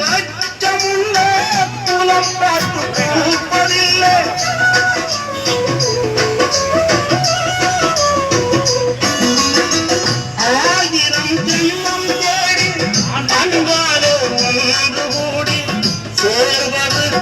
அச்சமுள்ள குலம் பார்த்து பிடிப்பதில்லை. ஆயிரம் ஜென்மம் தேடி அன்பாலே ஒன்று கூடி சேர்வது